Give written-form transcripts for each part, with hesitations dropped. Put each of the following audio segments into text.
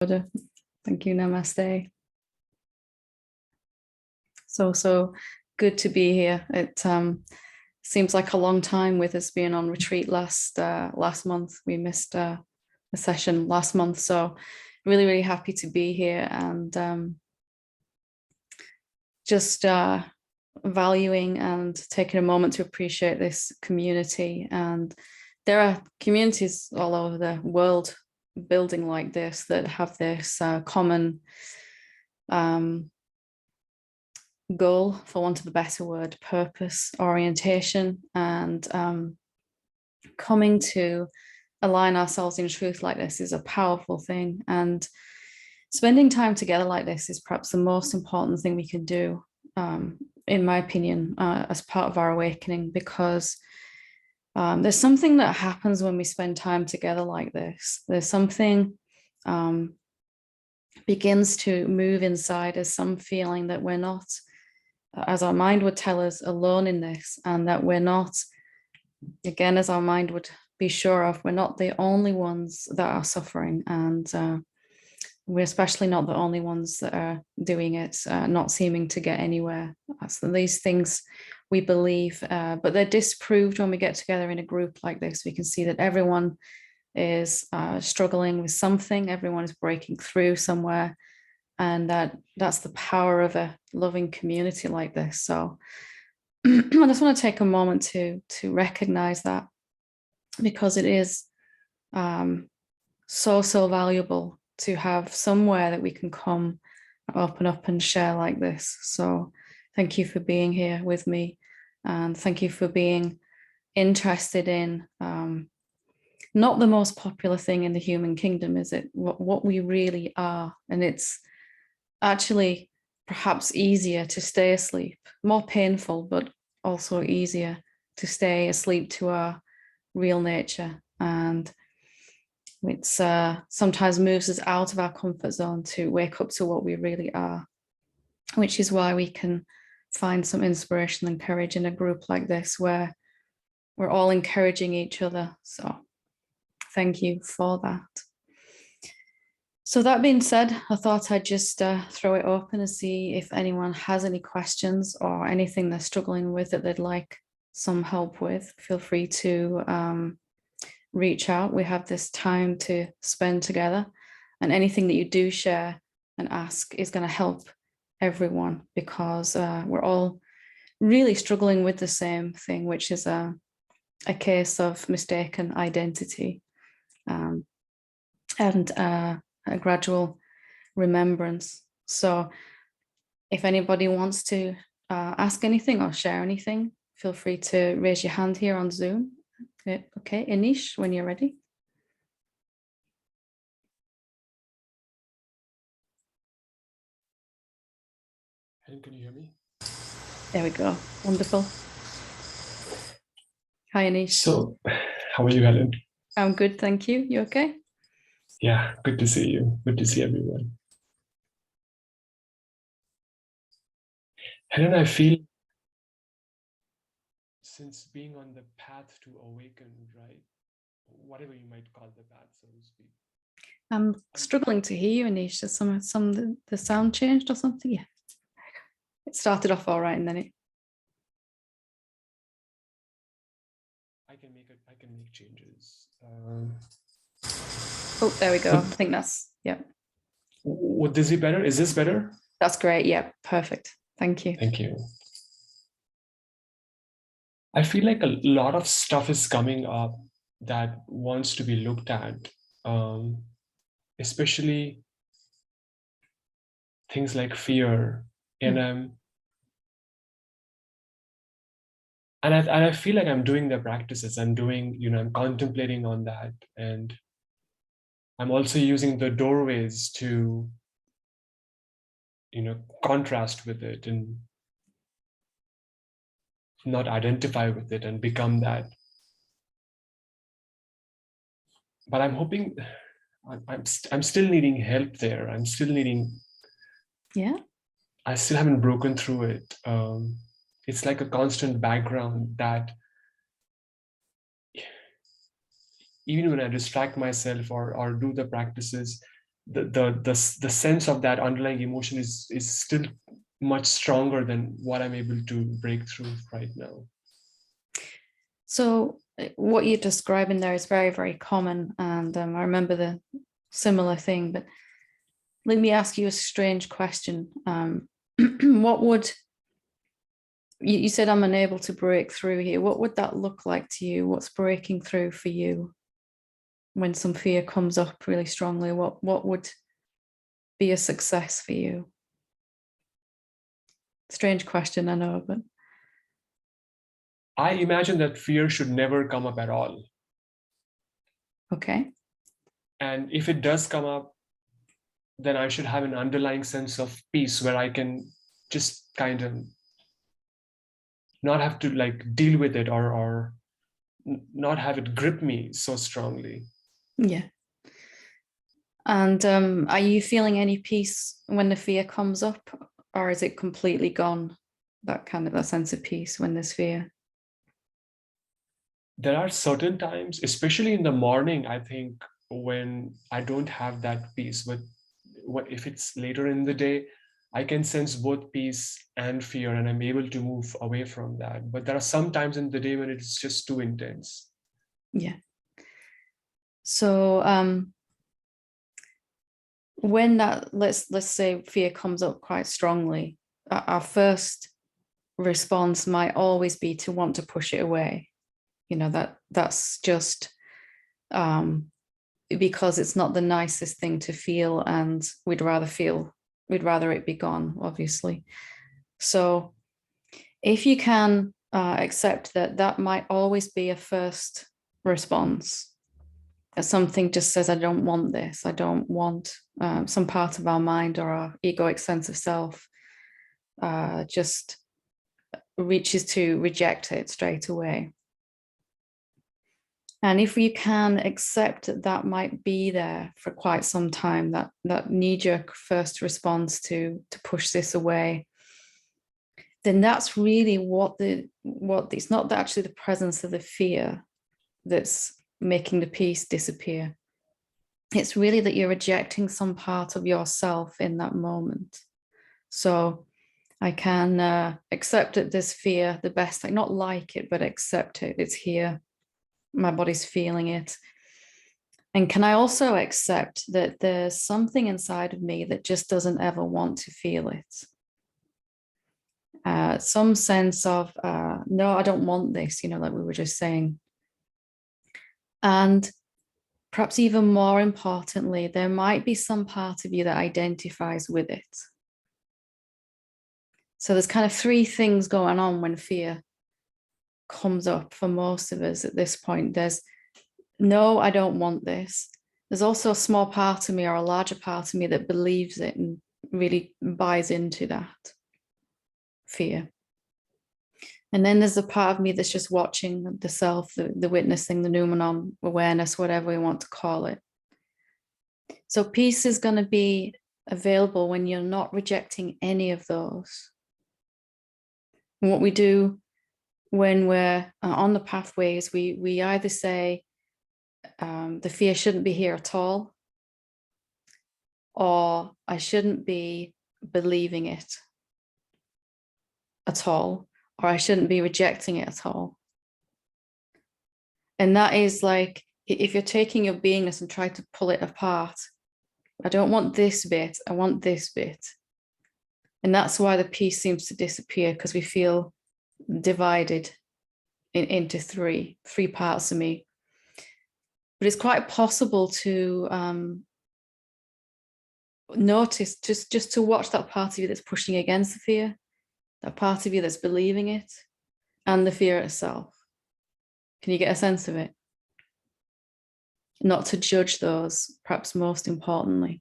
Thank you. Namaste. So good to be here. It seems like a long time with us being on retreat last month. We missed a session last month, so really happy to be here and just valuing and taking a moment to appreciate this community. And there are communities all over the world building like this that have this common goal, for want of a better word, purpose, orientation, and coming to align ourselves in truth like this is a powerful thing. And spending time together like this is perhaps the most important thing we can do, in my opinion, as part of our awakening, because there's something that happens when we spend time together like this. There's something begins to move inside. There's some feeling that we're not, as our mind would tell us, alone in this, and that we're not, again, as our mind would be sure of, we're not the only ones that are suffering, and we're especially not the only ones that are doing it, not seeming to get anywhere. So these things we believe, but they're disproved when we get together in a group like this. We can see that everyone is struggling with something, everyone is breaking through somewhere, and that's the power of a loving community like this. So I just want to take a moment to recognize that, because it is so valuable to have somewhere that we can come, open up and share like this. So thank you for being here with me, and thank you for being interested in not the most popular thing in the human kingdom, is it? What we really are. And it's actually perhaps easier to stay asleep, more painful, but also easier to stay asleep to our real nature. And it's sometimes moves us out of our comfort zone to wake up to what we really are, which is why we can find some inspiration and courage in a group like this, where we're all encouraging each other. So thank you for that. So that being said, I thought I'd just throw it open and see if anyone has any questions or anything they're struggling with that they'd like some help with. Feel free to reach out. We have this time to spend together, and anything that you do share and ask is going to help everyone, because we're all really struggling with the same thing, which is a case of mistaken identity, and a gradual remembrance. So if anybody wants to ask anything or share anything, feel free to raise your hand here on Zoom. Okay, Anish, when you're ready. Helen, can you hear me? There we go. Wonderful. Hi, Anish. So, how are you, Helen? I'm good, thank you. You okay? Yeah, good to see you. Good to see everyone. Helen, I feel since being on the path to awaken, right? Whatever you might call the path, so to speak. I'm struggling to hear you, Anish. There's the sound changed or something? Yeah. It started off all right and then it... I can make changes. Oh, there we go. I think that's, yeah. Would this be better? Is this better? That's great. Yeah, perfect. Thank you. Thank you. I feel like a lot of stuff is coming up that wants to be looked at, especially things like fear. And I feel like I'm doing the practices. I'm doing, I'm contemplating on that. And I'm also using the doorways to, contrast with it and not identify with it and become that. But I'm hoping, I'm still needing help there. I'm still needing, I still haven't broken through it. It's like a constant background that even when I distract myself or do the practices, the sense of that underlying emotion is still much stronger than what I'm able to break through right now. So what you're describing there is very, very common. And I remember the similar thing, but let me ask you a strange question. What would, you said I'm unable to break through here. What would that look like to you? What's breaking through for you when some fear comes up really strongly? What would be a success for you? Strange question, I know, but I imagine that fear should never come up at all. Okay. And if it does come up, then I should have an underlying sense of peace where I can just kind of not have to like deal with it or not have it grip me so strongly. Yeah. And are you feeling any peace when the fear comes up, or is it completely gone? That sense of peace when there's fear? There are certain times, especially in the morning, I think, when I don't have that peace. But if it's later in the day, I can sense both peace and fear, and I'm able to move away from that. But there are some times in the day when it's just too intense. Yeah. So when that, let's say fear comes up quite strongly, our first response might always be to want to push it away. You know, that's just because it's not the nicest thing to feel, and we'd rather it be gone, obviously. So if you can accept that might always be a first response, that something just says, I don't want this, I don't want, some part of our mind or our egoic sense of self just reaches to reject it straight away. And if you can accept that might be there for quite some time, that knee-jerk first response to push this away, then that's really what it's not actually the presence of the fear that's making the peace disappear. It's really that you're rejecting some part of yourself in that moment. So I can accept that there's fear, the best, like not like it, but accept it. It's here. My body's feeling it. And can I also accept that there's something inside of me that just doesn't ever want to feel it? Some sense of, no, I don't want this, like we were just saying. And perhaps even more importantly, there might be some part of you that identifies with it. So there's kind of three things going on when fear comes up for most of us at this point. There's, no, I don't want this. There's also a small part of me or a larger part of me that believes it and really buys into that fear. And then there's a part of me that's just watching the self, the witnessing, the noumenon, awareness, whatever we want to call it. So peace is going to be available when you're not rejecting any of those. And what we do when we're on the pathways, we either say the fear shouldn't be here at all, or I shouldn't be believing it at all, or I shouldn't be rejecting it at all. And that is like, if you're taking your beingness and try to pull it apart, I don't want this bit, I want this bit. And that's why the peace seems to disappear, because we feel divided into three parts of me. But it's quite possible to notice, just to watch that part of you that's pushing against the fear, that part of you that's believing it, and the fear itself. Can you get a sense of it? Not to judge those, perhaps most importantly.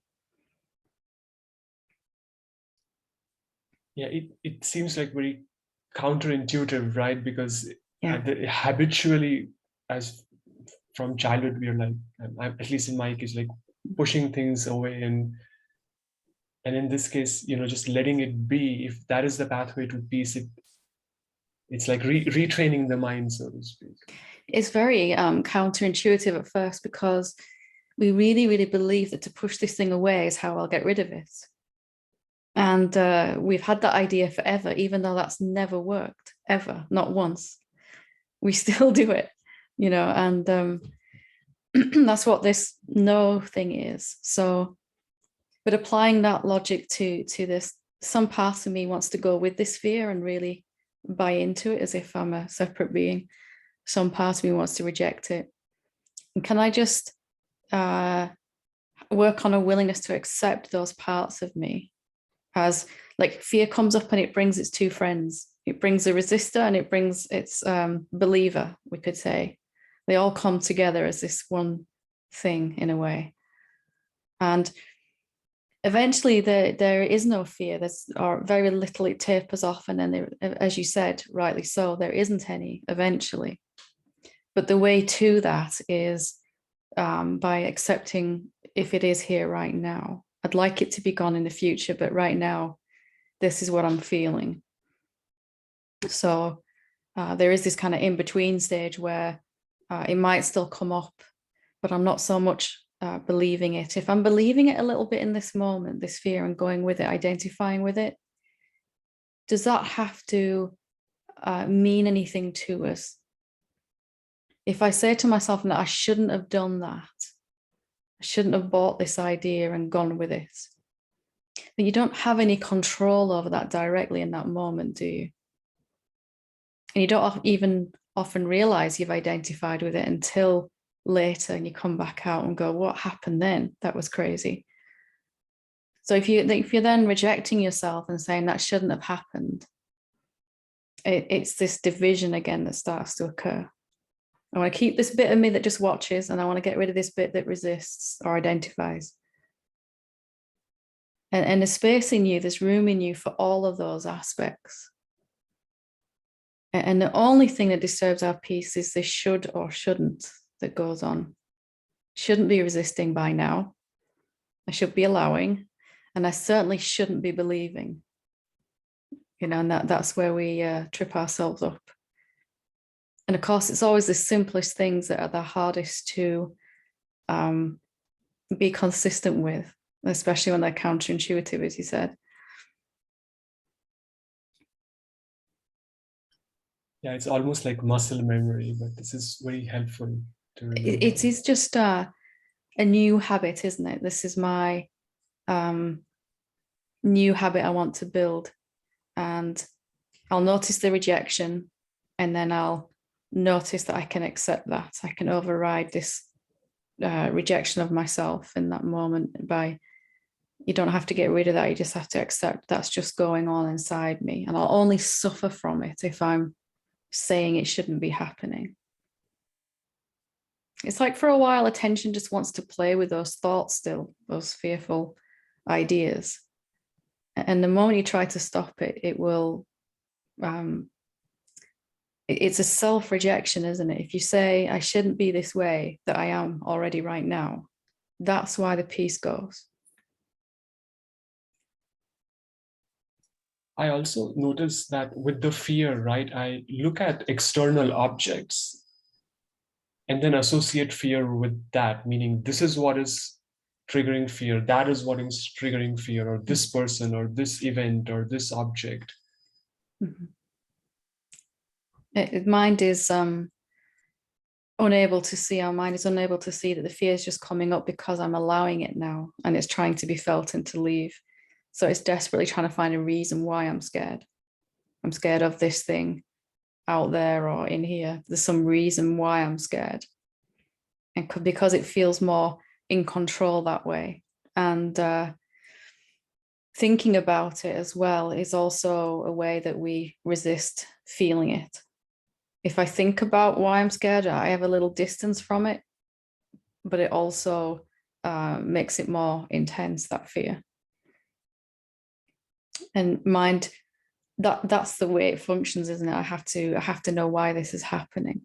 Yeah, it seems like very counterintuitive, right? Because habitually, as from childhood, we are like, at least in my case, like pushing things away, and in this case, just letting it be. If that is the pathway to peace, it's like retraining the mind, so to speak. It's very counterintuitive at first, because we really, really believe that to push this thing away is how I'll get rid of it. And we've had that idea forever, even though that's never worked, ever, not once. We still do it, you know, and that's what this no thing is. So, but applying that logic to this, some part of me wants to go with this fear and really buy into it as if I'm a separate being. Some part of me wants to reject it. And can I just work on a willingness to accept those parts of me? As like fear comes up and it brings its two friends. It brings a resistor and it brings its believer, we could say. They all come together as this one thing in a way. And eventually there is no fear. There's or very little. It tapers off, and then there, as you said, rightly so, there isn't any eventually. But the way to that is by accepting if it is here right now. I'd like it to be gone in the future, but right now, this is what I'm feeling. So there is this kind of in-between stage where it might still come up, but I'm not so much believing it. If I'm believing it a little bit in this moment, this fear, and going with it, identifying with it, does that have to mean anything to us? If I say to myself that I shouldn't have done that, I shouldn't have bought this idea and gone with it, then you don't have any control over that directly in that moment, do you? And you don't even often realize you've identified with it until later, and you come back out and go, what happened then? That was crazy. So if you're then rejecting yourself and saying that shouldn't have happened, it's this division again that starts to occur. I want to keep this bit of me that just watches, and I want to get rid of this bit that resists or identifies. And there's space in you, there's room in you for all of those aspects. And the only thing that disturbs our peace is this should or shouldn't that goes on. Shouldn't be resisting by now. I should be allowing, and I certainly shouldn't be believing. You know, and that's where we trip ourselves up. And of course, it's always the simplest things that are the hardest to be consistent with, especially when they're counterintuitive, as you said. Yeah, it's almost like muscle memory, but this is very helpful to remember. It is just a new habit, isn't it? This is my new habit I want to build. And I'll notice the rejection, and then I'll notice that I can accept that. I can override this rejection of myself in that moment by, you don't have to get rid of that. You just have to accept that's just going on inside me. And I'll only suffer from it if I'm saying it shouldn't be happening. It's like for a while, attention just wants to play with those thoughts still, those fearful ideas. And the moment you try to stop it, it will, it's a self-rejection, isn't it? If you say, I shouldn't be this way that I am already right now, that's why the peace goes. I also notice that with the fear, right, I look at external objects and then associate fear with that, meaning this is what is triggering fear, that is what is triggering fear, or this person, or this event, or this object. Mm-hmm. Mind is unable to see, our mind is unable to see that the fear is just coming up because I'm allowing it now, and it's trying to be felt and to leave. So it's desperately trying to find a reason why I'm scared. I'm scared of this thing out there or in here. There's some reason why I'm scared. And because it feels more in control that way. And thinking about it as well is also a way that we resist feeling it. If I think about why I'm scared, I have a little distance from it, but it also makes it more intense, that fear. And mind, that's the way it functions, isn't it? I have to know why this is happening.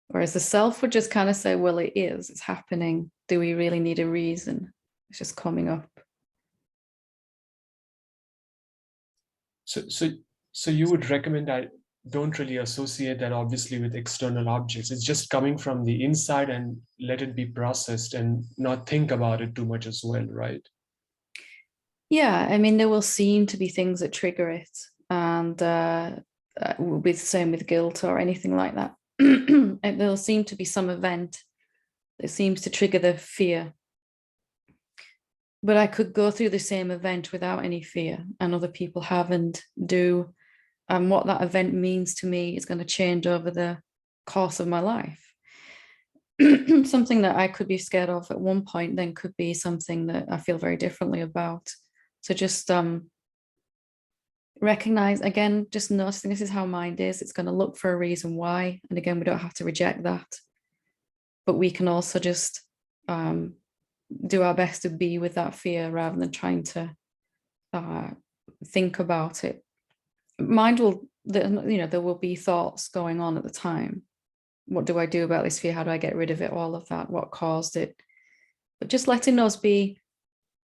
Whereas the self would just kind of say, well, it's happening. Do we really need a reason? It's just coming up. So you would recommend that don't really associate that obviously with external objects. It's just coming from the inside, and let it be processed and not think about it too much as well, right? Yeah, I mean, there will seem to be things that trigger it, and with same with guilt or anything like that. There'll seem to be some event that seems to trigger the fear. But I could go through the same event without any fear, and other people have and do. And what that event means to me is going to change over the course of my life. Something that I could be scared of at one point then could be something that I feel very differently about. So just recognize, again, just noticing this is how mind is. It's going to look for a reason why. And again, we don't have to reject that. But we can also just do our best to be with that fear rather than trying to think about it. Mind will, there will be thoughts going on at the time. What do I do about this fear? How do I get rid of it? All of that, what caused it? But just letting those be,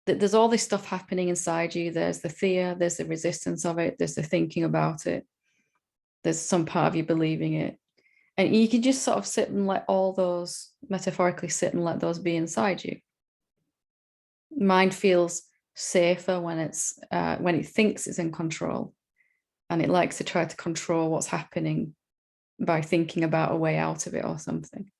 that there's all this stuff happening inside you. There's the fear, there's the resistance of it, there's the thinking about it, there's some part of you believing it. And you can just sort of sit and let all those, metaphorically sit and let those be inside you. Mind feels safer when it thinks it's in control, and it likes to try to control what's happening by thinking about a way out of it or something.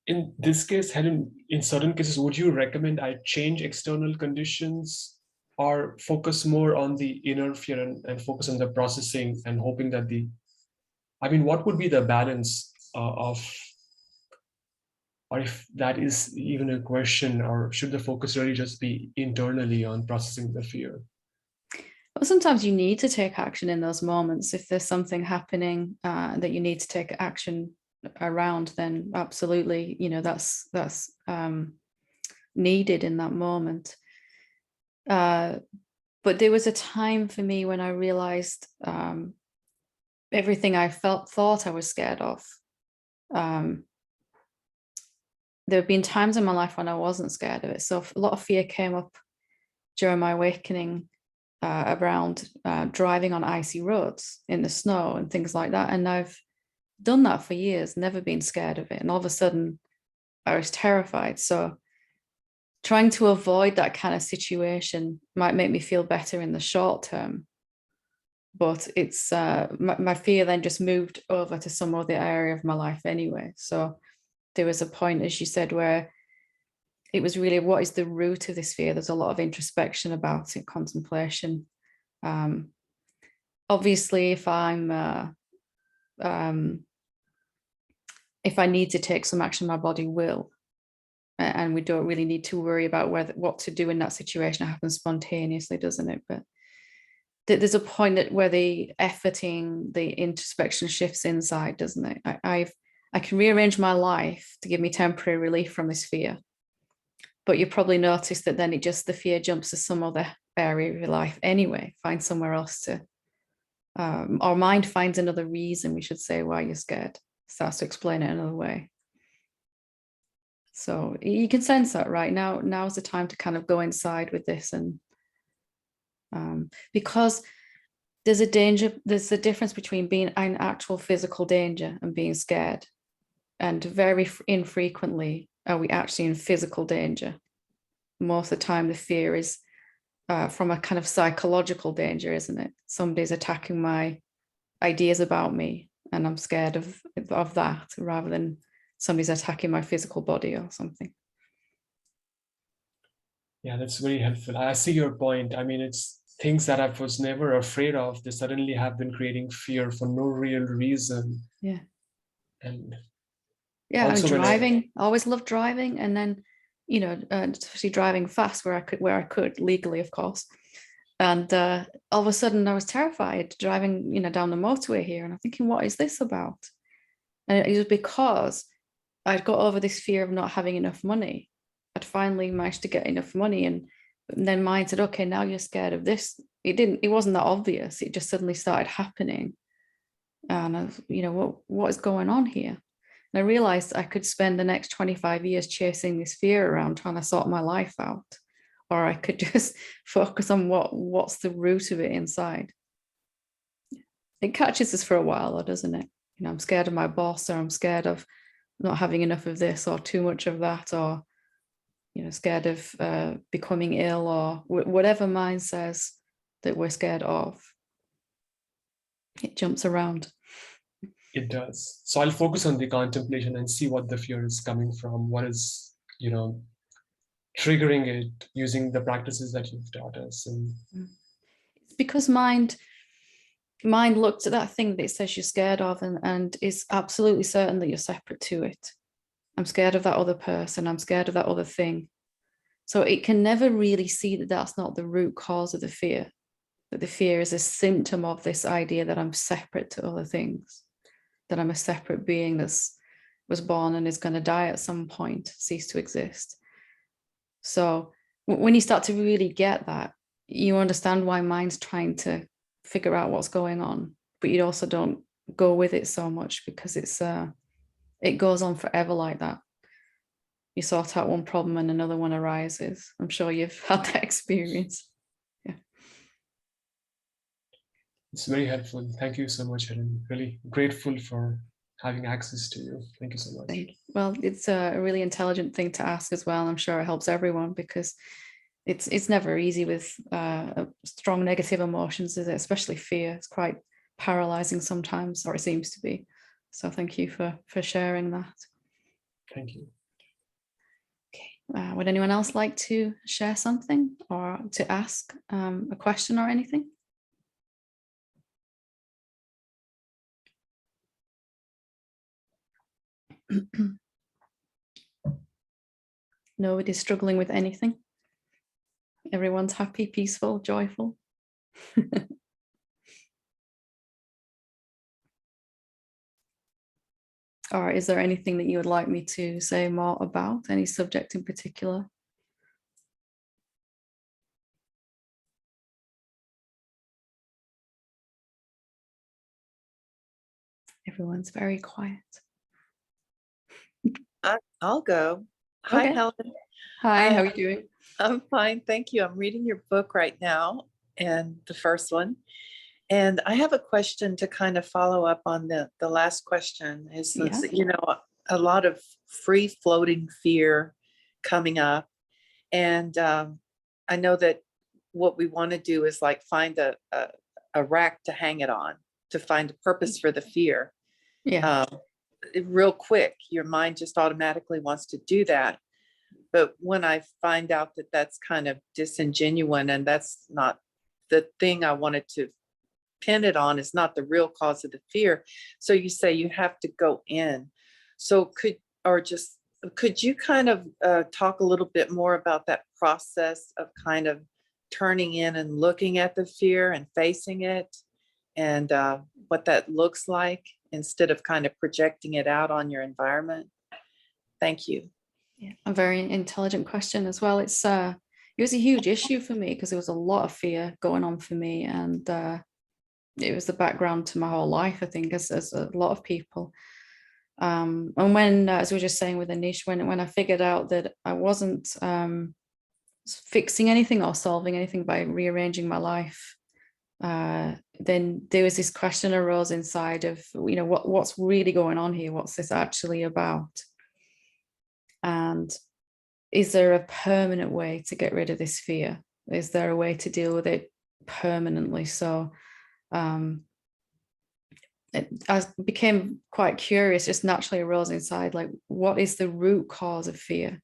In this case, Helen, in certain cases, would you recommend I change external conditions or focus more on the inner fear and focus on the processing and hoping that what would be the balance of, or if that is even a question, or should the focus really just be internally on processing the fear? Well, sometimes you need to take action in those moments. If there's something happening that you need to take action around, then absolutely, that's needed in that moment. But there was a time for me when I realized everything I thought I was scared of. There have been times in my life when I wasn't scared of it. So a lot of fear came up during my awakening around driving on icy roads in the snow and things like that. And I've done that for years, never been scared of it. And all of a sudden I was terrified. So trying to avoid that kind of situation might make me feel better in the short term. But it's my fear then just moved over to some other area of my life anyway. So there was a point, as you said, where it was really, what is the root of this fear? There's a lot of introspection about it, contemplation. Obviously, if I need to take some action, my body will. And we don't really need to worry about what to do in that situation. It happens spontaneously, doesn't it? But there's a point where the efforting, the introspection shifts inside, doesn't it? I can rearrange my life to give me temporary relief from this fear. But you probably notice that then the fear jumps to some other area of your life anyway. Find somewhere else to, our mind finds another reason, we should say, why you're scared. Starts to explain it another way. So you can sense that right now. Now's the time to kind of go inside with this, and because there's a difference between being in actual physical danger and being scared, and very infrequently are we actually in physical danger. Most of the time the fear is from a kind of psychological danger, isn't it? Somebody's attacking my ideas about me and I'm scared of that, rather than somebody's attacking my physical body or something. Yeah, that's very helpful. I see your point. I mean, it's things that I was never afraid of. They suddenly have been creating fear for no real reason. Yeah. And yeah, I'm driving. I always loved driving, and then, especially driving fast where I could legally, of course. And all of a sudden I was terrified driving, down the motorway here, and I'm thinking, what is this about? And it was because I'd got over this fear of not having enough money. I'd finally managed to get enough money, and then mind said, okay, now you're scared of this. It wasn't that obvious. It just suddenly started happening. And I was, what is going on here? And I realized I could spend the next 25 years chasing this fear around, trying to sort my life out, or I could just focus on what's the root of it inside. It catches us for a while, though, doesn't it? You know, I'm scared of my boss, or I'm scared of not having enough of this or too much of that, or, you know, scared of becoming ill, or whatever mind says that we're scared of. It jumps around. It does. So I'll focus on the contemplation and see what the fear is coming from, what is, you know, triggering it, using the practices that you've taught us. And it's because mind looks at that thing that it says you're scared of and is absolutely certain that you're separate to it. I'm scared of that other person. I'm scared of that other thing. So it can never really see that that's not the root cause of the fear, that the fear is a symptom of this idea that I'm separate to other things, that I'm a separate being that's was born and is going to die at some point, cease to exist. So when you start to really get that, you understand why mind's trying to figure out what's going on, but you also don't go with it so much, because it goes on forever like that. You sort out one problem and another one arises. I'm sure you've had that experience. Yeah. It's very helpful. Thank you so much, Helen. Really grateful for having access to you. Thank you so much. Well, it's a really intelligent thing to ask as well. I'm sure it helps everyone, because it's never easy with strong negative emotions, is it? Especially fear. It's quite paralyzing sometimes, or it seems to be. So thank you for sharing that. Thank you. Okay. Would anyone else like to share something or to ask a question or anything? Nobody's struggling with anything. Everyone's happy, peaceful, joyful. Or is there anything that you would like me to say more about? Any subject in particular? Everyone's very quiet. I'll go. Hi, Okay. Helen. Hi, how are you doing? I'm fine, thank you. I'm reading your book right now, and the first one. And I have a question to kind of follow up on the last question. Yeah. You know, a lot of free floating fear coming up. And I know that what we want to do is like find a rack to hang it on, to find a purpose for the fear. Yeah. Real quick, your mind just automatically wants to do that. But when I find out that that's kind of disingenuous and that's not the thing I wanted to pin it on, is not the real cause of the fear. So you say you have to go in. So could you kind of talk a little bit more about that process of kind of turning in and looking at the fear and facing it, and what that looks like, instead of kind of projecting it out on your environment? Thank you. Yeah, a very intelligent question as well. It was a huge issue for me, because there was a lot of fear going on for me, and it was the background to my whole life, I think, as a lot of people. And when, as we were just saying with Anish, when I figured out that I wasn't fixing anything or solving anything by rearranging my life, then there was this question arose inside of, you know, what's really going on here? What's this actually about? And is there a permanent way to get rid of this fear? Is there a way to deal with it permanently? So I became quite curious, just naturally arose inside, like, what is the root cause of fear?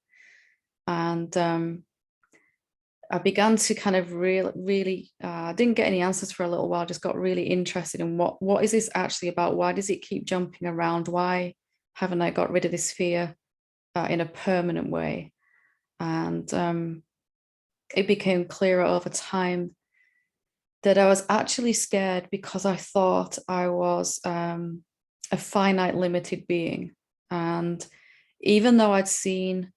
And I began to kind of really didn't get any answers for a little while, just got really interested in what is this actually about? Why does it keep jumping around? Why haven't I got rid of this fear in a permanent way? And it became clearer over time that I was actually scared because I thought I was a finite, limited being. And even though I'd seen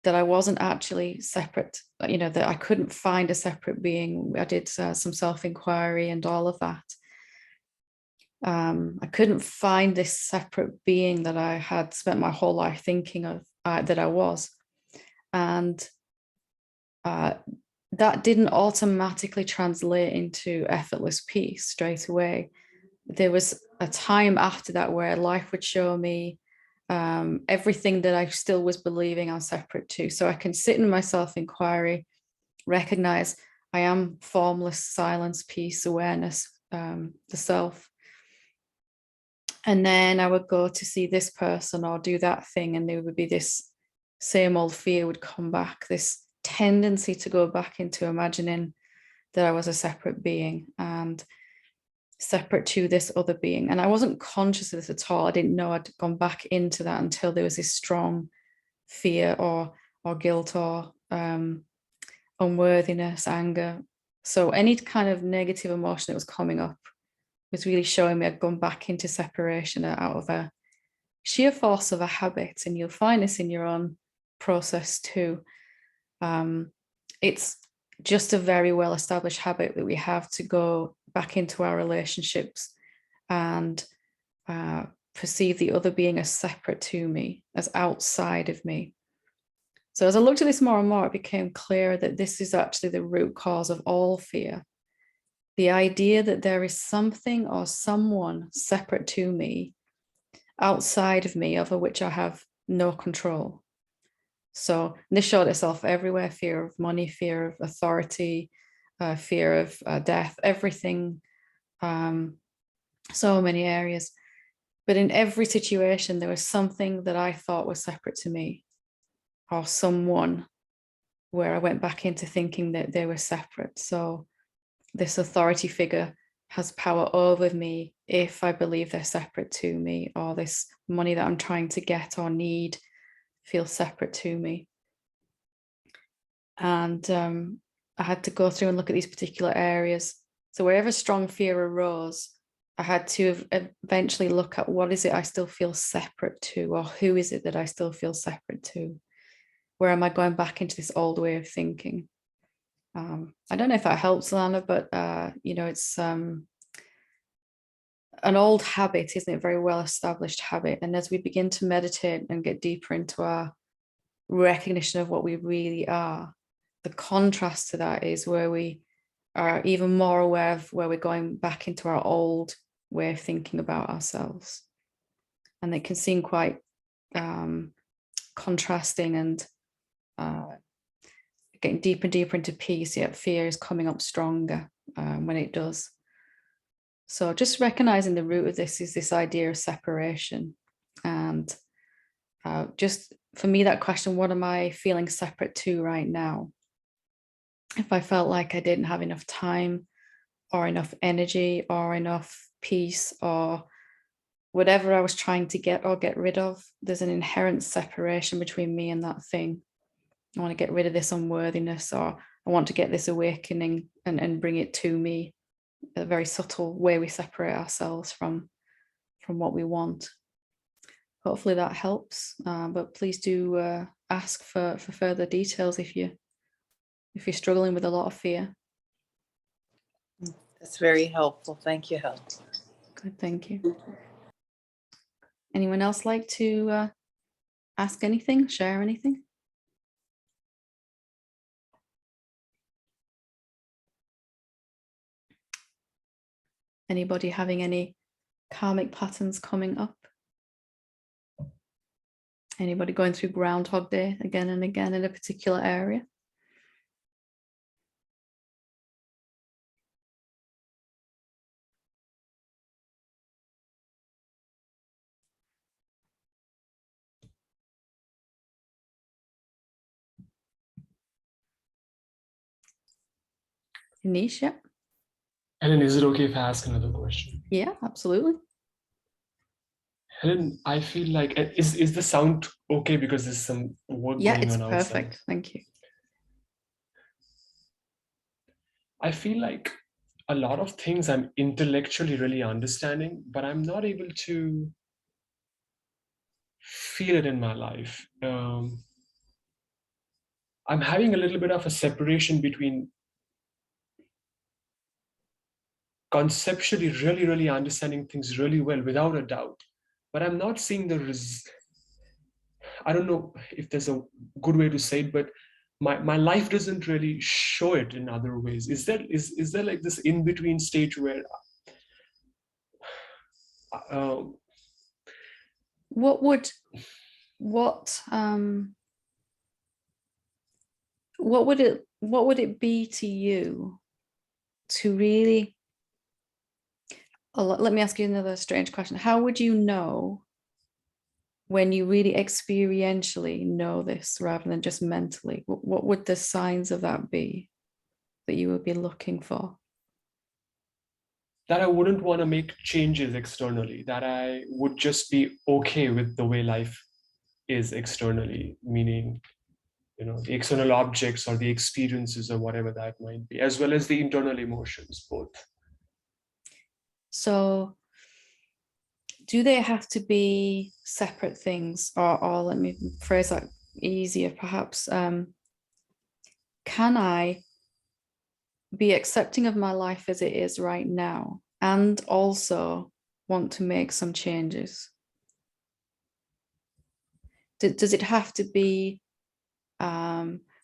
that I wasn't actually separate, you know, that I couldn't find a separate being, I did some self-inquiry and all of that. I couldn't find this separate being that I had spent my whole life thinking of, that I was. And that didn't automatically translate into effortless peace straight away. there was a time after that where life would show me everything that I still was believing I'm separate to. So I can sit in my self-inquiry, recognize I am formless, silence, peace, awareness, the self. And then I would go to see this person or do that thing, and there would be this same old fear would come back, this tendency to go back into imagining that I was a separate being and separate to this other being. And I wasn't conscious of this at all. I didn't know I'd gone back into that until there was this strong fear or guilt or unworthiness, anger. So any kind of negative emotion that was coming up was really showing me I'd gone back into separation out of a sheer force of a habit. And you'll find this in your own process too. It's just a very well-established habit that we have to go back into our relationships and perceive the other being as separate to me, as outside of me. So as I looked at this more and more, it became clearer that this is actually the root cause of all fear. The idea that there is something or someone separate to me, outside of me, over which I have no control. So this showed itself everywhere: fear of money, fear of authority, fear of death, everything, so many areas. But in every situation, there was something that I thought was separate to me, or someone where I went back into thinking that they were separate. So this authority figure has power over me if I believe they're separate to me, or this money that I'm trying to get or need feels separate to me. And I had to go through and look at these particular areas. So wherever strong fear arose, I had to eventually look at what is it I still feel separate to, or who is it that I still feel separate to? Where am I going back into this old way of thinking? I don't know if that helps, Lana, but it's an old habit, isn't it? A very well-established habit. And as we begin to meditate and get deeper into our recognition of what we really are, the contrast to that is where we are even more aware of where we're going back into our old way of thinking about ourselves. And it can seem quite contrasting and getting deeper and deeper into peace, yet fear is coming up stronger when it does. So just recognizing the root of this is this idea of separation. And just for me, that question, what am I feeling separate to right now? If I felt like I didn't have enough time or enough energy or enough peace or whatever I was trying to get or get rid of, there's an inherent separation between me and that thing. I want to get rid of this unworthiness, or I want to get this awakening and bring it to me. A very subtle way we separate ourselves from what we want. Hopefully that helps, but please do ask for further details if you're struggling with a lot of fear. That's very helpful. Thank you, Helen. Good, thank you. Anyone else like to ask anything, share anything? Anybody having any karmic patterns coming up? Anybody going through Groundhog Day again and again in a particular area? Anish, yeah. Helen, is it okay if I ask another question? Yeah, absolutely. Helen, I feel like, is the sound okay because there's some work going on outside? Yeah, it's perfect. Thank you. I feel like a lot of things I'm intellectually really understanding, but I'm not able to feel it in my life. I'm having a little bit of a separation between conceptually really understanding things really well, without a doubt, but I'm not seeing I don't know if there's a good way to say it, but my life doesn't really show it in other ways. Is there like this in-between stage where What would it be to you to really, let me ask you another strange question. How would you know when you really experientially know this rather than just mentally? What would the signs of that be that you would be looking for? That I wouldn't want to make changes externally, that I would just be okay with the way life is externally, meaning, the external objects or the experiences or whatever that might be, as well as the internal emotions, both. So do they have to be separate things, or let me phrase that easier perhaps? Can I be accepting of my life as it is right now and also want to make some changes? Does it have to be,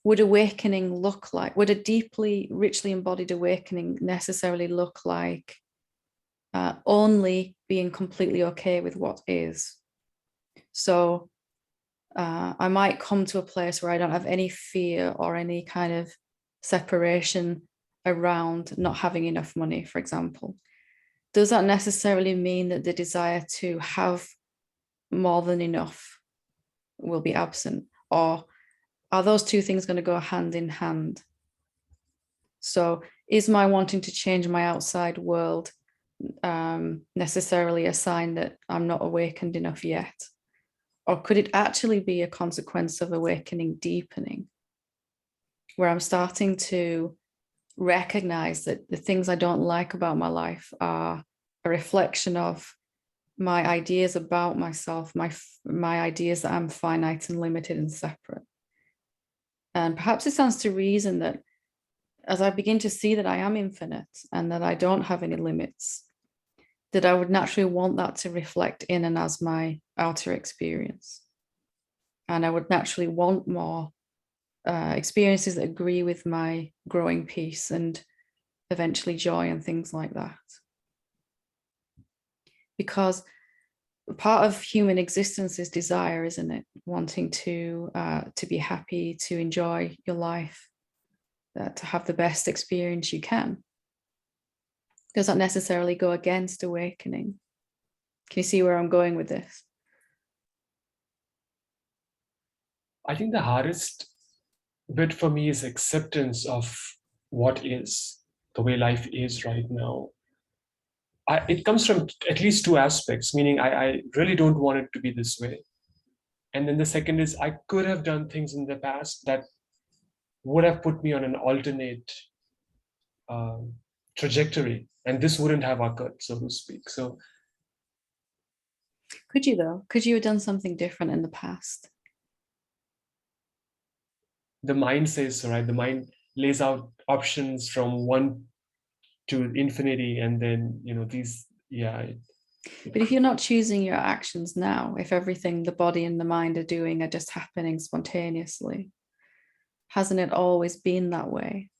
would awakening look like, would a deeply, richly embodied awakening necessarily look like only being completely okay with what is? So I might come to a place where I don't have any fear or any kind of separation around not having enough money, for example. Does that necessarily mean that the desire to have more than enough will be absent? Or are those two things going to go hand in hand? So is my wanting to change my outside world necessarily a sign that I'm not awakened enough yet? Or could it actually be a consequence of awakening deepening, where I'm starting to recognize that the things I don't like about my life are a reflection of my ideas about myself, my ideas that I'm finite and limited and separate? And perhaps it stands to reason that as I begin to see that I am infinite and that I don't have any limits, that I would naturally want that to reflect in and as my outer experience. And I would naturally want more experiences that agree with my growing peace and eventually joy and things like that. Because part of human existence is desire, isn't it? Wanting to be happy, to enjoy your life, to have the best experience you can. Does that necessarily go against awakening? Can you see where I'm going with this? I think the hardest bit for me is acceptance of what is, the way life is right now. It comes from at least two aspects, meaning I really don't want it to be this way. And then the second is I could have done things in the past that would have put me on an alternate trajectory, and this wouldn't have occurred, so to speak. So could you though? Could you have done something different in the past? The mind says so, right? The mind lays out options from 1 to infinity, and then these, But if you're not choosing your actions now, if everything the body and the mind are doing are just happening spontaneously, hasn't it always been that way?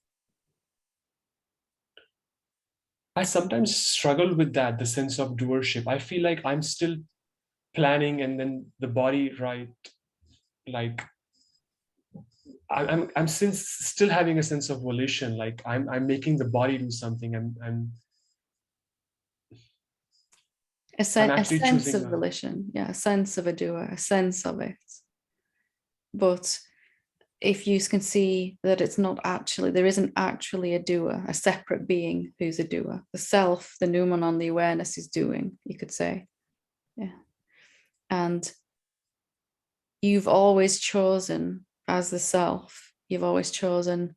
I sometimes struggle with that, the sense of doership. I feel like I'm still planning, and then the body, right, like I'm still having a sense of volition, like I'm making the body do something. I'm a sense of volition, a sense of a doer, a sense of it. But if you can see that it's not actually, there isn't actually a doer, a separate being who's a doer. The self, the noumenon, the awareness is doing, you could say. Yeah. And you've always chosen, as the self, you've always chosen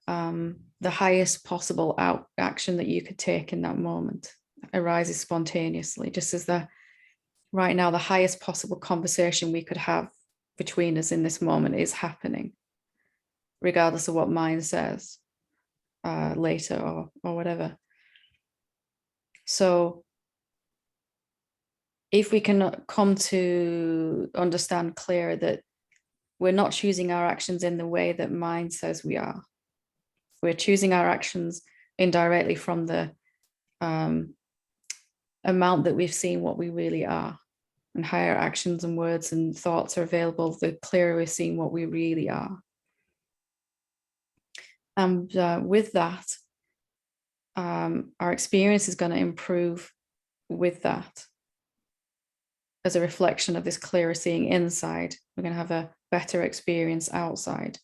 the highest possible action that you could take in that moment. Arises spontaneously, just as right now the highest possible conversation we could have between us in this moment is happening, regardless of what mind says later or whatever. So if we can come to understand clearer that we're not choosing our actions in the way that mind says we are, we're choosing our actions indirectly from the amount that we've seen what we really are, and higher actions and words and thoughts are available, the clearer we're seeing what we really are. And with that, our experience is going to improve with that. As a reflection of this clearer seeing inside, we're going to have a better experience outside.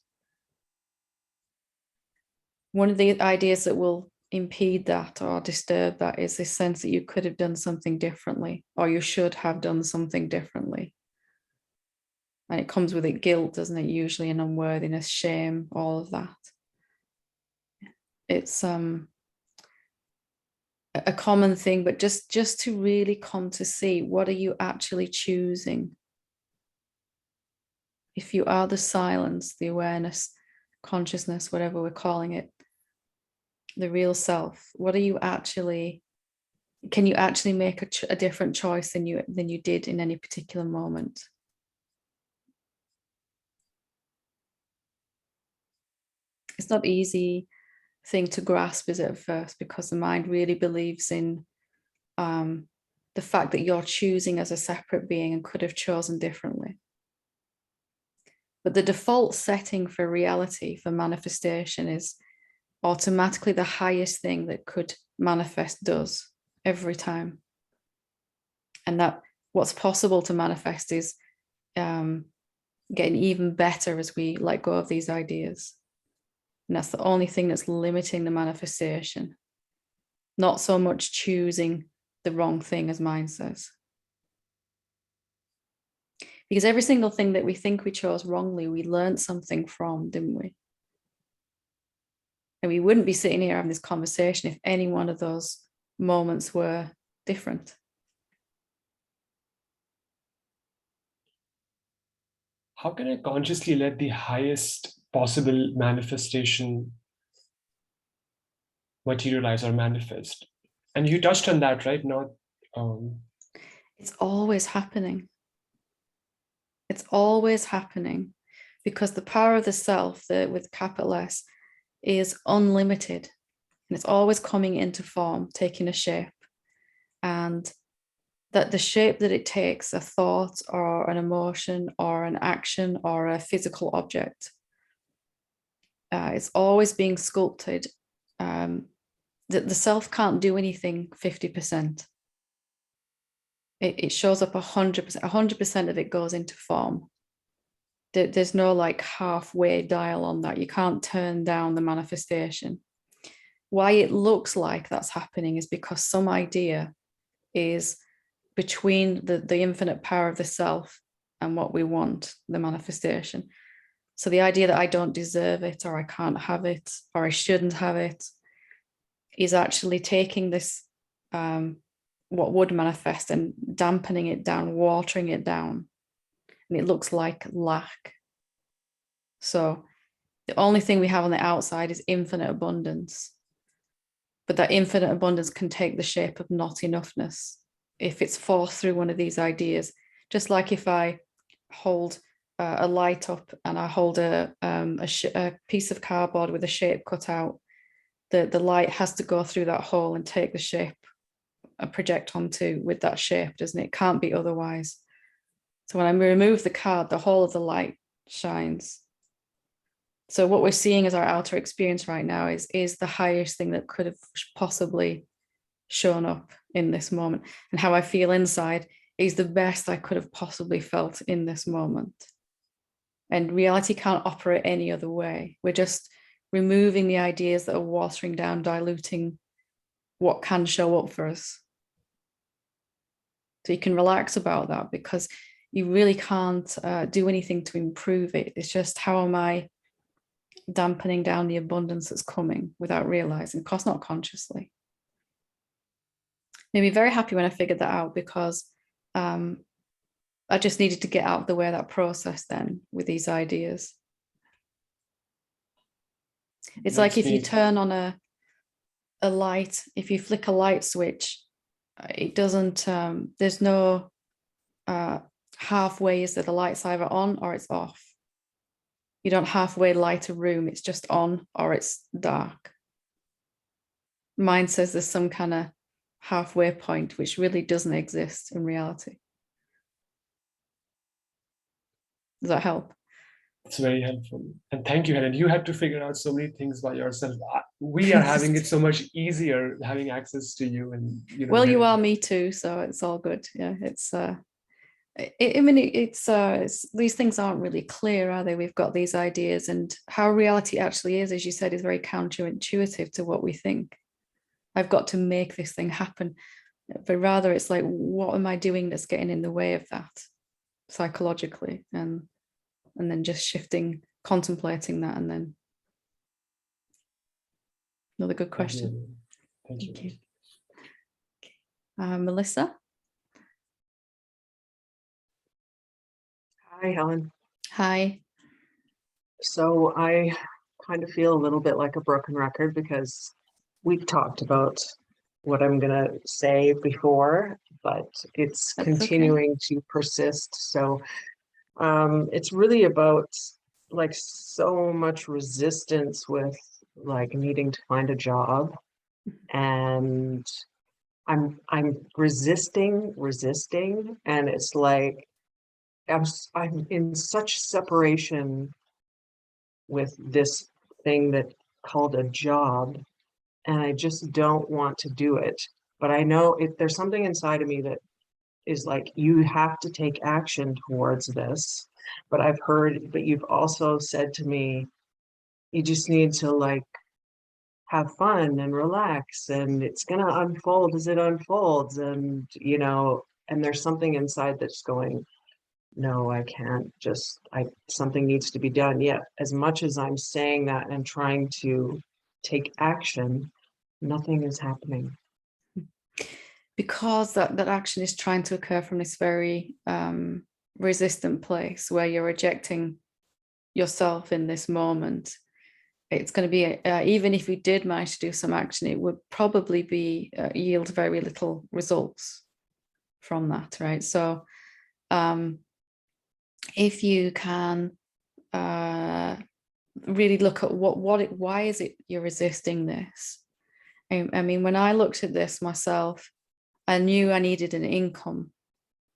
One of the ideas that will impede that or disturb that is this sense that you could have done something differently, or you should have done something differently. And it comes with it guilt, doesn't it? Usually, an unworthiness, shame, all of that. It's a common thing, but just to really come to see, what are you actually choosing? If you are the silence, the awareness, consciousness, whatever we're calling it, the real self, what are you actually, can you actually make a different choice than you did in any particular moment? It's not easy thing to grasp, is it, at first, because the mind really believes in the fact that you're choosing as a separate being and could have chosen differently. But the default setting for reality, for manifestation, is automatically the highest thing that could manifest does every time. And that what's possible to manifest is getting even better as we let go of these ideas. And that's the only thing that's limiting the manifestation. Not so much choosing the wrong thing, as mind says. Because every single thing that we think we chose wrongly, we learned something from, didn't we? And we wouldn't be sitting here having this conversation if any one of those moments were different. How can I consciously let the highest possible manifestation materialize or manifest? And you touched on that, right? It's always happening. It's always happening, because the power of the self, with capital S, is unlimited, and it's always coming into form, taking a shape, and that the shape that it takes, a thought or an emotion or an action or a physical object, it's always being sculpted. The self can't do anything 50%. It shows up 100%. 100% of it goes into form. There's no like halfway dial on that. You can't turn down the manifestation. Why it looks like that's happening is because some idea is between the infinite power of the self and what we want, the manifestation. So the idea that I don't deserve it, or I can't have it, or I shouldn't have it, is actually taking this, what would manifest, and dampening it down, watering it down. And it looks like lack. So the only thing we have on the outside is infinite abundance. But that infinite abundance can take the shape of not enoughness if it's forced through one of these ideas. Just like if I hold a light up and I hold a piece of cardboard with a shape cut out, the light has to go through that hole and take the shape and project onto with that shape, doesn't it? It can't be otherwise. So when I remove the card, the whole of the light shines. So what we're seeing as our outer experience right now is the highest thing that could have possibly shown up in this moment. And how I feel inside is the best I could have possibly felt in this moment. And reality can't operate any other way. We're just removing the ideas that are watering down, diluting what can show up for us. So you can relax about that, because you really can't do anything to improve it. It's just, how am I dampening down the abundance that's coming without realizing, of course not consciously. Made me very happy when I figured that out, because I just needed to get out of the way, that process then with these ideas. It's like if you turn on a light, if you flick a light switch, it doesn't, there's no halfway, is that the light's either on or it's off. You don't halfway light a room, it's just on or it's dark. Mind says there's some kind of halfway point, which really doesn't exist in reality. Does that help? It's very helpful. And thank you, Helen. You had to figure out so many things by yourself. We are having it so much easier having access to you. And well, you are me too, so it's all good. Yeah, it's it's these things aren't really clear, are they? We've got these ideas, and how reality actually is, as you said, is very counterintuitive to what we think. I've got to make this thing happen, but rather it's like, what am I doing that's getting in the way of that psychologically? And then just shifting, contemplating that, and then another good question. Thank you. Melissa. Hi, Helen. Hi. So I kind of feel a little bit like a broken record because we've talked about what I'm going to say before, but it's That's continuing to persist. So it's really about like so much resistance with like needing to find a job, and I'm resisting, and it's like I'm in such separation with this thing that called a job, and I just don't want to do it. But I know there's something inside of me that is like, you have to take action towards this. But you've also said to me, you just need to like have fun and relax, and it's going to unfold as it unfolds. And, and there's something inside that's going, no, I can't something needs to be done. Yet, as much as I'm saying that and trying to take action, nothing is happening. Because that action is trying to occur from this very resistant place where you're rejecting yourself in this moment. It's going to be, even if you did manage to do some action, it would probably yield very little results from that, right? So if you can really look at why is it you're resisting this? I mean, when I looked at this myself, I knew I needed an income,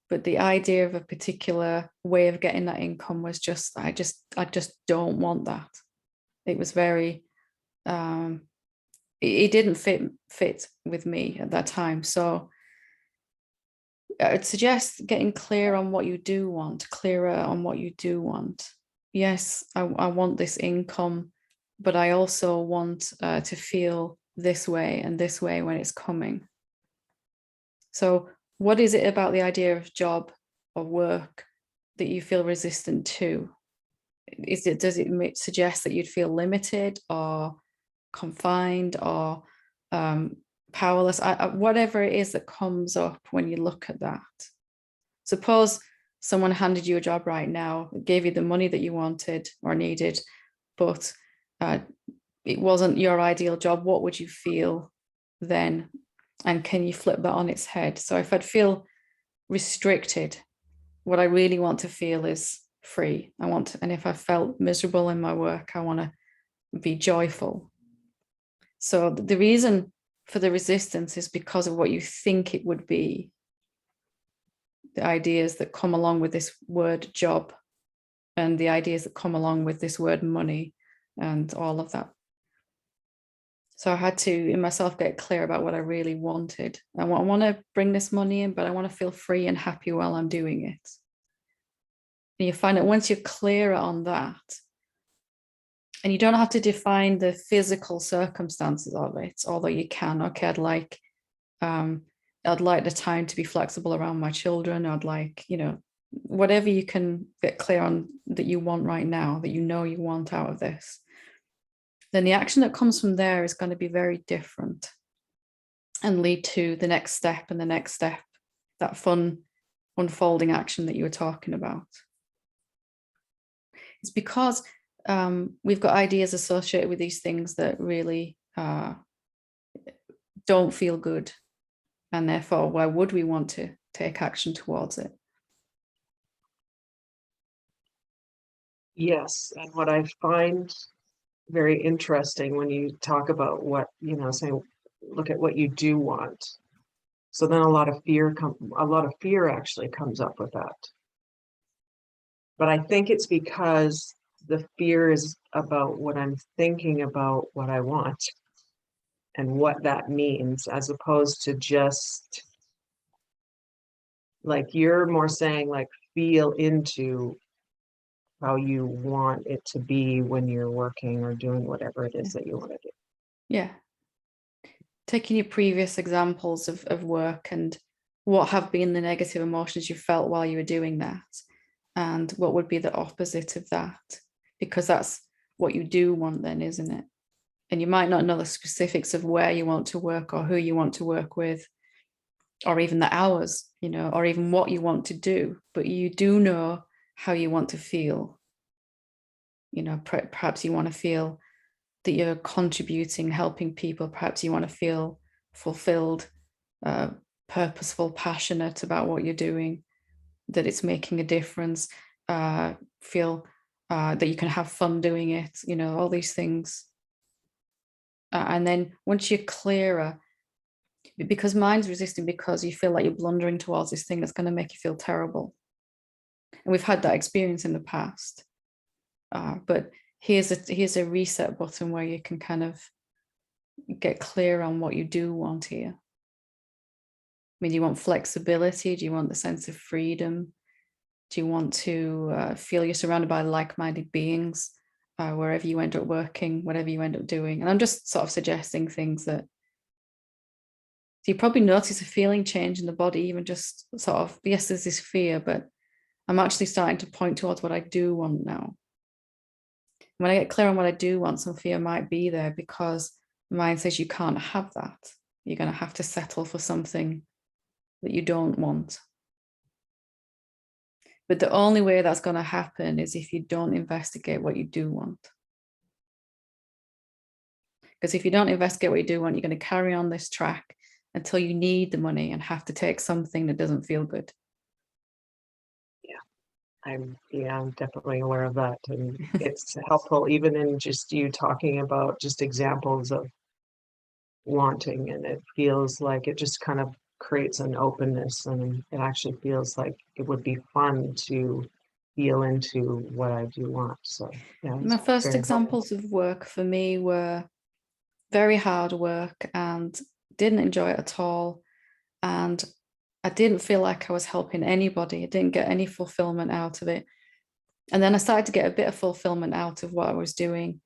but the idea of a particular way of getting that income was just, I just don't want that. It was very, it didn't fit with me at that time. So I'd suggest getting clearer on what you do want. Yes, I want this income, but I also want to feel this way and this way when it's coming. So what is it about the idea of job or work that you feel resistant to? Does it suggest that you'd feel limited or confined or powerless? Whatever it is that comes up when you look at that. Suppose someone handed you a job right now, gave you the money that you wanted or needed, but it wasn't your ideal job. What would you feel then? And can you flip that on its head? So if I'd feel restricted, what I really want to feel is free. And if I felt miserable in my work, I want to be joyful. So the reason for the resistance is because of what you think it would be. The ideas that come along with this word job and the ideas that come along with this word money and all of that. So I had to, in myself, get clear about what I really wanted. I want to bring this money in, but I want to feel free and happy while I'm doing it. And you find that once you're clearer on that, and you don't have to define the physical circumstances of it, although you can. Okay, I'd like the time to be flexible around my children. I'd like, whatever you can get clear on that you want right now, that you want out of this. Then the action that comes from there is going to be very different and lead to the next step and the next step, that fun unfolding action that you were talking about. It's because we've got ideas associated with these things that really don't feel good. And therefore, why would we want to take action towards it? Yes. And what I find very interesting when you talk about what, saying, look at what you do want. So then a lot of fear actually comes up with that. But I think it's because the fear is about what I'm thinking about what I want and what that means, as opposed to just like you're more saying like feel into how you want it to be when you're working or doing whatever it is that you want to do. Yeah. Taking your previous examples of work and what have been the negative emotions you felt while you were doing that, and what would be the opposite of that, because that's what you do want then, isn't it? And you might not know the specifics of where you want to work or who you want to work with, or even the hours, you know, or even what you want to do, but you do know how you want to feel. You know, perhaps you want to feel that you're contributing, helping people. Perhaps you want to feel fulfilled, purposeful, passionate about what you're doing, that it's making a difference, feel that you can have fun doing it, you know, all these things. And then once you're clearer, because mind's resisting because you feel like you're blundering towards this thing that's going to make you feel terrible. And we've had that experience in the past. But here's a reset button where you can kind of get clear on what you do want here. I mean, do you want flexibility? Do you want the sense of freedom? Do you want to feel you're surrounded by like-minded beings wherever you end up working, whatever you end up doing? And I'm just sort of suggesting things that you probably notice a feeling change in the body, even just sort of, yes, there's this fear, but I'm actually starting to point towards what I do want now. When I get clear on what I do want, some fear might be there because the mind says you can't have that. You're going to have to settle for something that you don't want. But the only way that's going to happen is if you don't investigate what you do want. Because if you don't investigate what you do want, you're going to carry on this track until you need the money and have to take something that doesn't feel good. I'm definitely aware of that. And it's helpful even in just you talking about just examples of wanting, and it feels like it just kind of creates an openness, and it actually feels like it would be fun to feel into what I do want. So yeah. My first examples of work for me were very hard work and didn't enjoy it at all. And I didn't feel like I was helping anybody. I didn't get any fulfillment out of it. And then I started to get a bit of fulfillment out of what I was doing,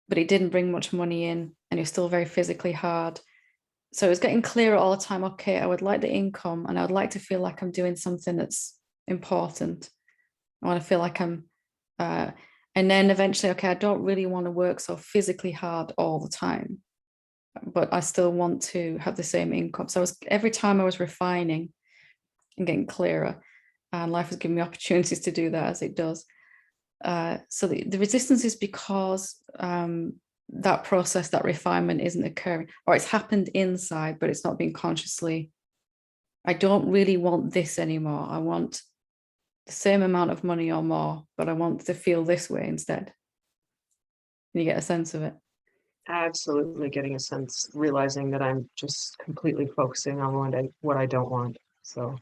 but it didn't bring much money in, and it was still very physically hard. So it was getting clearer all the time. Okay, I would like the income, and I would like to feel like I'm doing something that's important. I want to feel like I'm, and then eventually, okay, I don't really want to work so physically hard all the time, but I still want to have the same income. So every time I was refining and getting clearer, and life has given me opportunities to do that, as it does. So the resistance is because that process, that refinement isn't occurring, or it's happened inside, but it's not being consciously. I don't really want this anymore. I want the same amount of money or more, but I want to feel this way instead. Can you get a sense of it? Absolutely getting a sense, realizing that I'm just completely focusing on what I don't want. So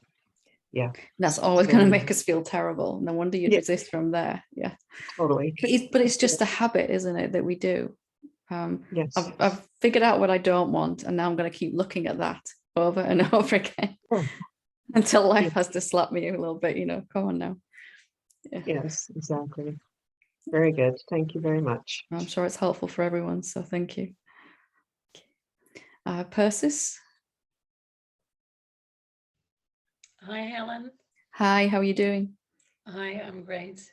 yeah. And that's always going to make us feel terrible. No wonder you'd resist from there. Yeah. Totally. But it's just a habit, isn't it, that we do? Yes. I've figured out what I don't want, and now I'm going to keep looking at that over and over again until life has to slap me a little bit, you know, come on now. Yeah. Yes, exactly. Very good. Thank you very much. I'm sure it's helpful for everyone, so thank you. Persis? Hi, Helen. Hi, how are you doing? Hi, I'm great.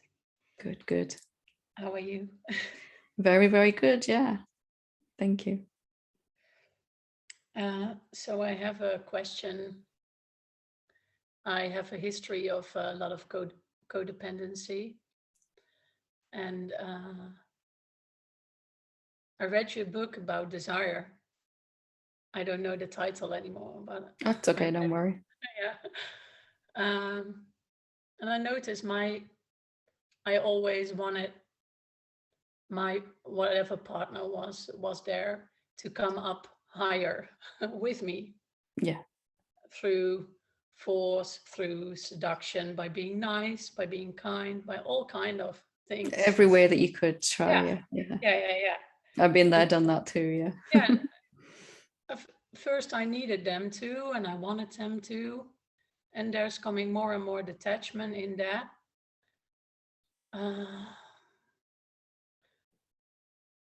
Good, good. How are you? Very, very good, yeah. Thank you. So I have a question. I have a history of a lot of codependency. And I read your book about desire. I don't know the title anymore, but that's okay, don't worry. Yeah. And I noticed I always wanted my whatever partner was there to come up higher with me. Yeah. through force, through seduction, by being nice, by being kind, by all kind of things. Every way that you could try. Yeah. I've been there, done that too. Yeah. First, I needed them to, and I wanted them to, and there's coming more and more detachment in that.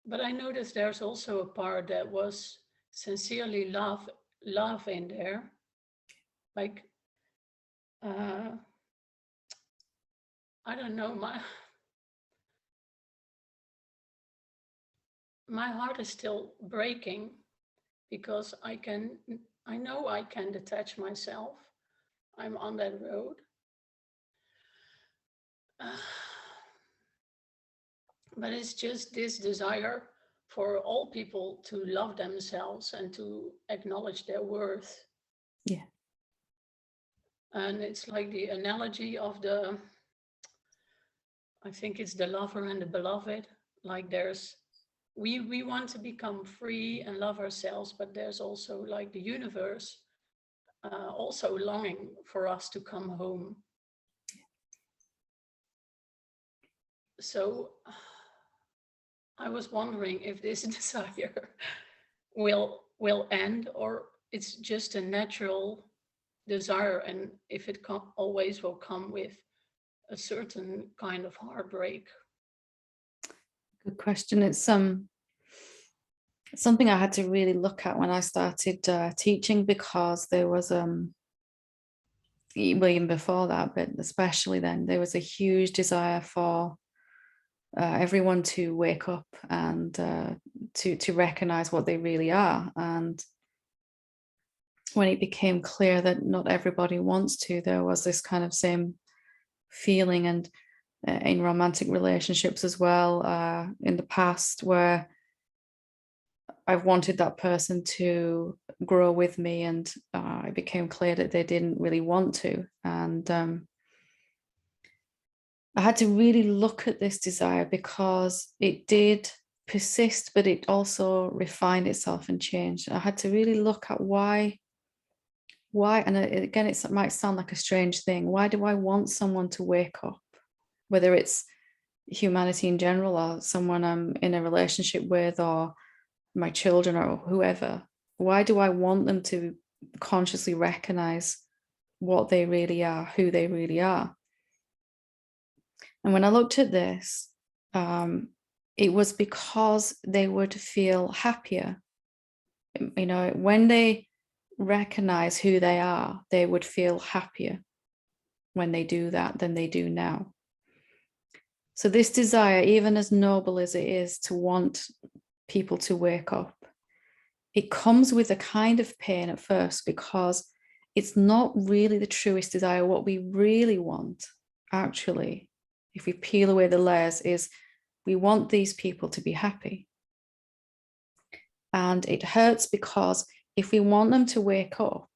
But I noticed there's also a part that was sincerely love in there. Like, I don't know, my heart is still breaking because I know I can detach myself. I'm on that road. But it's just this desire for all people to love themselves and to acknowledge their worth. Yeah. And it's like the analogy of I think it's the lover and the beloved. Like we want to become free and love ourselves, but there's also like the universe also longing for us to come home. So I was wondering if this desire will end, or it's just a natural desire, and if it always will come with a certain kind of heartbreak. Good question. It's something I had to really look at when I started teaching, because there was even before that, but especially then, there was a huge desire for everyone to wake up and to recognize what they really are. And when it became clear that not everybody wants to, there was this kind of same feeling, and in romantic relationships as well, in the past, where I've wanted that person to grow with me, and it became clear that they didn't really want to. And I had to really look at this desire, because it did persist, but it also refined itself and changed. I had to really look at why, and again, it might sound like a strange thing. Why do I want someone to wake up? Whether it's humanity in general, or someone I'm in a relationship with, or my children, or whoever. Why do I want them to consciously recognize what they really are, who they really are? And when I looked at this, it was because they would feel happier. You know, when they recognize who they are, they would feel happier when they do that than they do now. So this desire, even as noble as it is to want people to wake up, it comes with a kind of pain at first, because it's not really the truest desire. What we really want, actually, if we peel away the layers, is we want these people to be happy. And it hurts, because if we want them to wake up,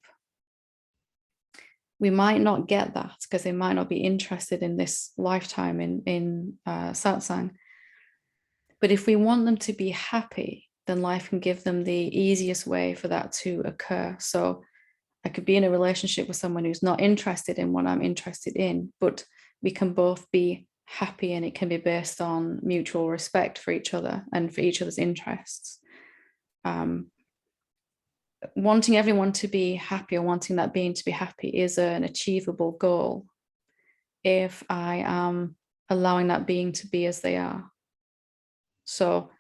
we might not get that, because they might not be interested in this lifetime in satsang. But if we want them to be happy, then life can give them the easiest way for that to occur. So I could be in a relationship with someone who's not interested in what I'm interested in, but we can both be happy, and it can be based on mutual respect for each other and for each other's interests. Wanting everyone to be happy, or wanting that being to be happy, is an achievable goal if I am allowing that being to be as they are. So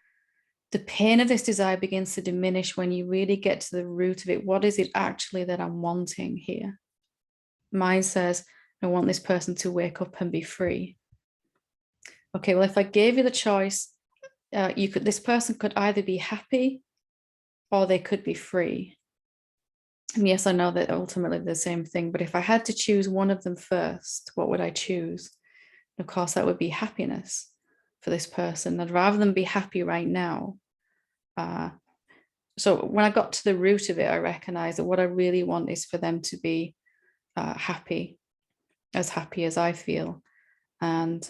the pain of this desire begins to diminish when you really get to the root of it. What is it actually that I'm wanting here? Mine says, I want this person to wake up and be free. Okay, well, if I gave you the choice, this person could either be happy or they could be free. And yes, I know that ultimately they're the same thing, but if I had to choose one of them first, what would I choose? Of course, that would be happiness for this person. I'd rather them be happy right now. So when I got to the root of it, I recognized that what I really want is for them to be happy as I feel. And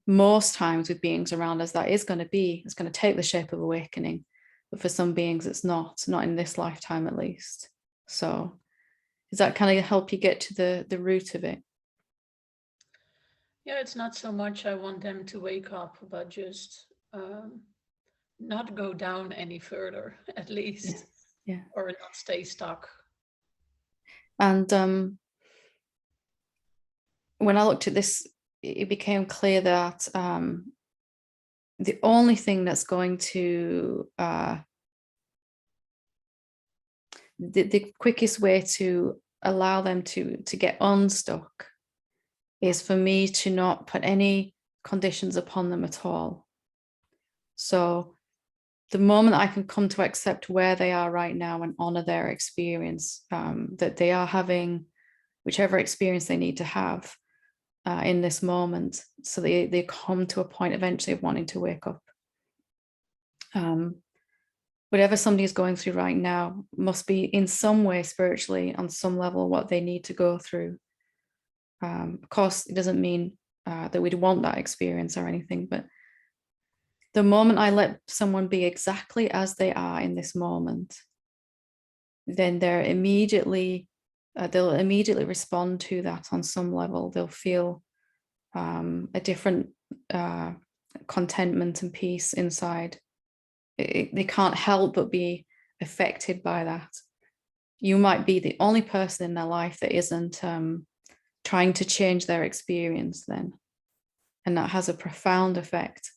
most times with beings around us, it's going to take the shape of awakening. But for some beings, it's not in this lifetime at least. So Does that kind of help you get to the root of it? Yeah, it's not so much I want them to wake up, but just not go down any further, at least. Yeah. Or not stay stuck. And when I looked at this, it became clear that the only thing that's going to the quickest way to allow them to get unstuck is for me to not put any conditions upon them at all. So the moment I can come to accept where they are right now and honor their experience, that they are having whichever experience they need to have in this moment, so they come to a point eventually of wanting to wake up. Whatever somebody is going through right now must be in some way spiritually on some level what they need to go through. Of course, it doesn't mean that we'd want that experience or anything, but the moment I let someone be exactly as they are in this moment, then they'll immediately respond to that on some level. They'll feel a different contentment and peace inside. They can't help but be affected by that. You might be the only person in their life that isn't trying to change their experience then. And that has a profound effect.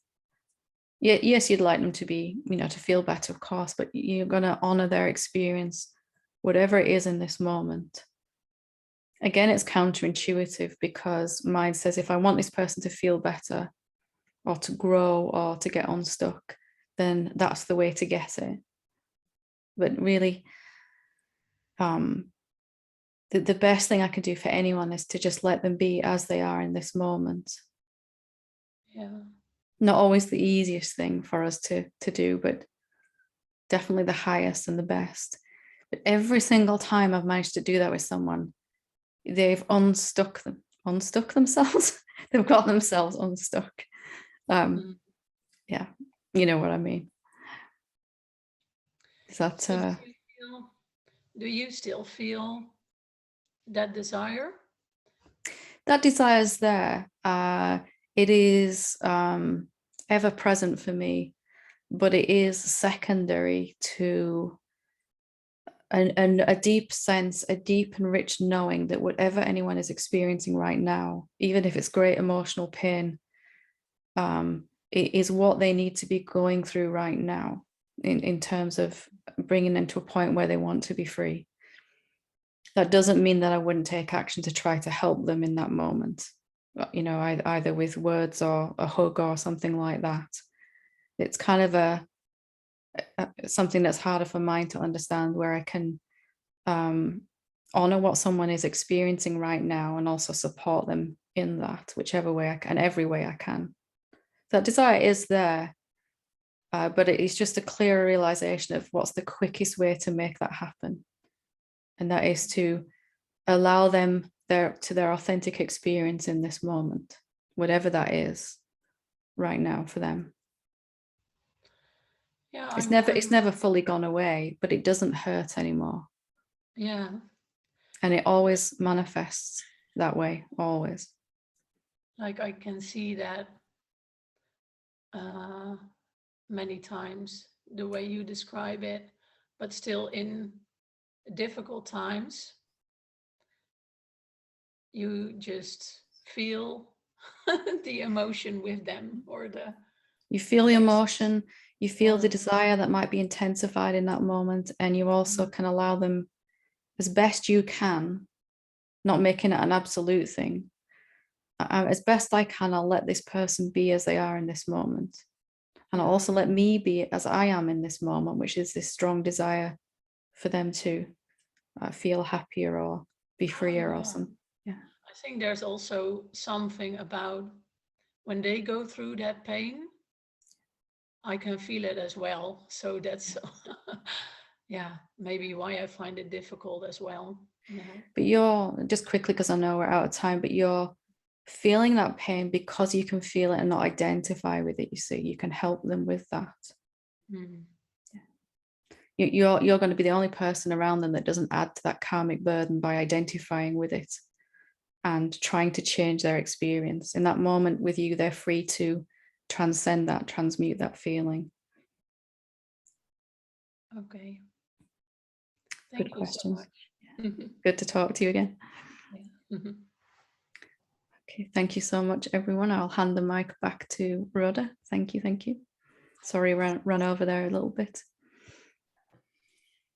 Yes, you'd like them to be, to feel better, of course, but you're going to honor their experience, whatever it is in this moment. Again, it's counterintuitive because mind says, if I want this person to feel better or to grow or to get unstuck, then that's the way to get it. But really, the best thing I can do for anyone is to just let them be as they are in this moment. Yeah. Not always the easiest thing for us to do, but definitely the highest and the best. But every single time I've managed to do that with someone, they've unstuck themselves. They've got themselves unstuck. Yeah, you know what I mean. Is that do you still feel that desire? That desire is there. It is ever present for me, but it is secondary to a deep sense, a deep and rich knowing that whatever anyone is experiencing right now, even if it's great emotional pain, it is what they need to be going through right now in terms of bringing them to a point where they want to be free. That doesn't mean that I wouldn't take action to try to help them in that moment, either with words or a hug or something like that. It's kind of something that's harder for mind to understand, where I can honor what someone is experiencing right now and also support them in that, whichever way I can, every way I can. That desire is there, but it is just a clear realization of what's the quickest way to make that happen. And that is to allow them their authentic experience in this moment, whatever that is right now for them. Yeah, it's never fully gone away, but it doesn't hurt anymore. Yeah. And it always manifests that way, always. Like I can see that many times, the way you describe it, but still in difficult times, you just feel the emotion with them, or you feel the emotion, you feel the desire that might be intensified in that moment, and you also can allow them as best you can, not making it an absolute thing. As best I can, I'll let this person be as they are in this moment. And I'll also let me be as I am in this moment, which is this strong desire for them to feel happier or be freer or something. Yeah. I think there's also something about when they go through that pain, I can feel it as well. So that's, maybe why I find it difficult as well. Yeah. But you're, just quickly, because I know we're out of time, but you're feeling that pain because you can feel it and not identify with it. You see, you can help them with that. you're going to be the only person around them that doesn't add to that karmic burden by identifying with it and trying to change their experience. In that moment with you, they're free to transcend that, transmute that feeling. Okay. Good Thank you questions. so much. Good to talk to you again. Yeah. Mm-hmm. Okay, thank you so much, everyone. I'll hand the mic back to Rhoda. Thank you, thank you. Sorry, ran over there a little bit.